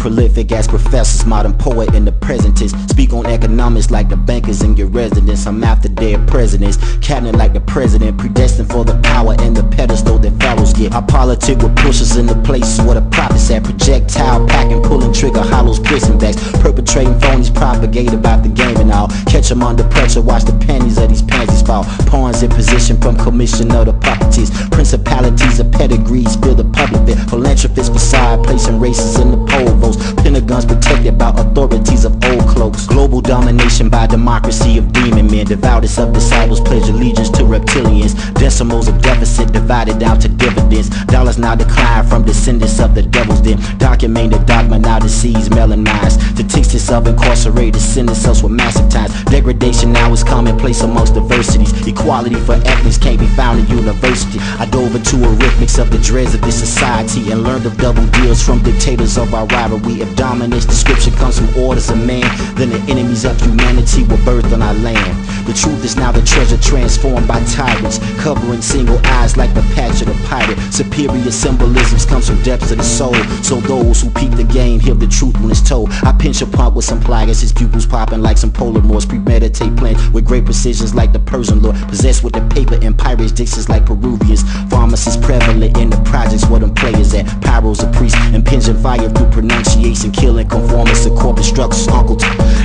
prolific as professors, modern poet in the present tense. Speak on economics like the bankers in your residence. I'm after their presidents, cabinet like the president, predestined for the power and the pedestal that pharaohs get. I politic with pushers in the places where the prophets at. Projectile packing, pulling trigger, hollows, prison backs, perpetrating phonies, propagate about the game and all. Catch them under pressure, watch the panties of these pansies fall. Pawns in position from commission of the puppeteers. Principalities of pedigrees fill the public bit. Philanthropists beside placing races in the poll votes. Pentagons protected by authorities of old cloaks. Global domination by democracy of demon men. Devoutest of disciples pledge allegiance to reptilians. Decimals of deficit divided down to dividends. Dollars now decline from descendants of the devil's den. Document the dogma now deceives melon minds. Statistics of incarcerated send themselves with massive times. Degradation now is commonplace amongst diversities. Equality for ethnics can't be found in university. I dove into arithmetics of the dreads of this society and learned of double deals from dictators of our rivalry. If dominance description comes from orders of man, then the enemies of humanity were birthed on our land. The truth is now the treasure transformed by tyrants, covering single eyes like the patch of the pirate. Superior symbolisms comes from depths of the soul, so those who peep the game hear the truth when it's told. I pinch a pump with some pliers, his pupils popping like some polar moors. Premeditate plans with great precisions like the Persian lord, possessed with the paper and pirates dictions like Peruvians. Pharmacists prevalent in the projects where them players at. Pyro's a priest, impinging fire through pronunciation, killing conformists of corporate structures. Uncle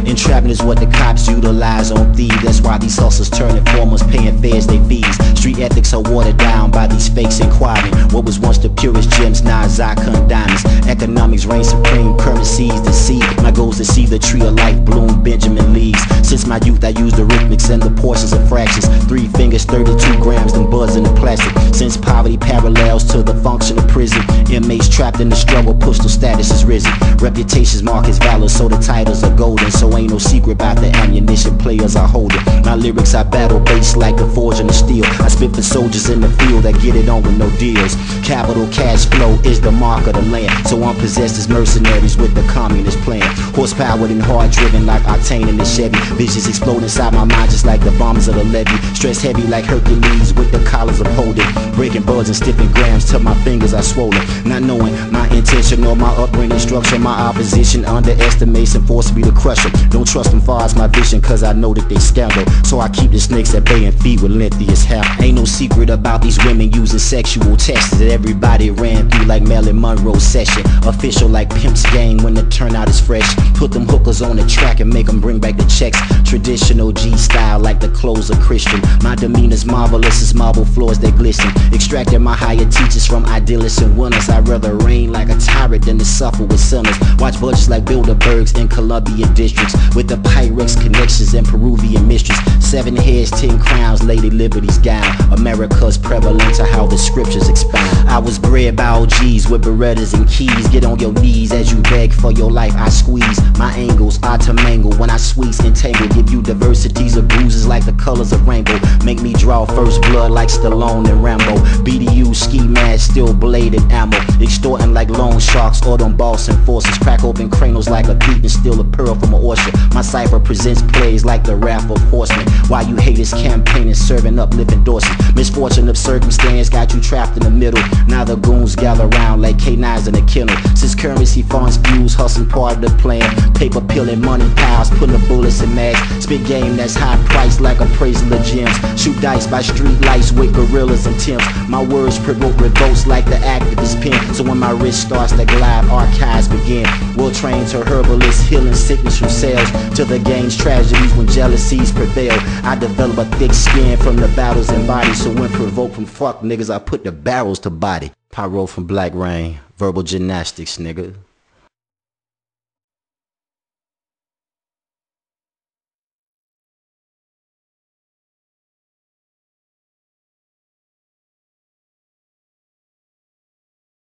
entrapment is what the cops utilize on thieves. That's why these hustlers turn informers, paying fares they fees. Street ethics are watered down by these fakes inquiring. What was once the purest gems, now Zycon diamonds. Economics reign supreme, currencies deceive. My goal is to see the tree of life bloom Benjamin leaves. Since my youth I used the rhythmics and the portions of fractions. 3 fingers, 32 grams, them buds in the plastic. Since poverty parallels to the function of prison, inmates trapped in the struggle, postal status is risen. Reputations mark as valor, so the titles are golden. So ain't no secret about the ammunition players are holding. My lyrics are battle-based like the forge and the steel. I spit for soldiers in the field that get it on with no deals. Capital cash flow is the mark of the land, so I'm possessed as mercenaries with the communist plan. Horsepowered and hard driven like octane in the Chevy. Visions explode inside my mind just like the bombs of the levee. Stress heavy like Hercules with the collars upholding. Breaking buds and stiffing grams till my fingers are swollen. Not knowing my intention or my upbringing structure, my opposition underestimates and forces me to crush them. Don't trust them far as my vision, cause I know that they scandal. So I keep the snakes at bay and feed with lengthiest hair. Ain't no secret about these women using sexual tests that everybody ran through like Marilyn Monroe's session. Official like Pimp's gang when the turnout is fresh. Put them hookers on the track and make them bring back the checks. Traditional G style like the clothes of Christian. My demeanor's marvelous as marble floors that glisten. Extracted my higher teachers from idealists and winners. I'd rather reign like a tyrant than to suffer with sinners. Watch budgets like Bilderbergs in Colombian districts, with the Pyrex connections and Peruvian mistress. 7 heads, 10 crowns, Lady Liberty's gown. America's prevalent to how the scriptures expound. I was bred by OGs with Berettas and keys. Get on your knees as you beg for your life. I squeeze my angles are to mangle when I squeeze and tangle. Give you diversities of bruises like the colors of rainbow. Make me draw first blood like Stallone and Rambo. BDU ski mask, still blade and ammo. Extorting like loan sharks or them Boston forces. Crack open cranials like a thief and steal a pearl from an orchard. My cipher presents plays like the wrath of horsemen. Why you haters campaigning, serving up living Dorsey. Misfortune of circumstance got you trapped in the middle. Now the goons gather round like K9s in a kennel. Since currency funds fuse, hustling part of the plan. Paper peeling money piles, putting the bullets in mags. Spit game that's high priced like appraisal of gems. Shoot dice by street lights with gorillas and Timbs. My words provoke revolts like the activist pen. So when my wrist starts to glide, archives begin. We'll train to herbalists, healing sickness from cells, to the game's tragedies when jealousies prevail. I develop a thick skin from the battles and bodies, so when provoked from fuck niggas, I put the barrels to body. Pyro from Black Rain, verbal gymnastics, nigga.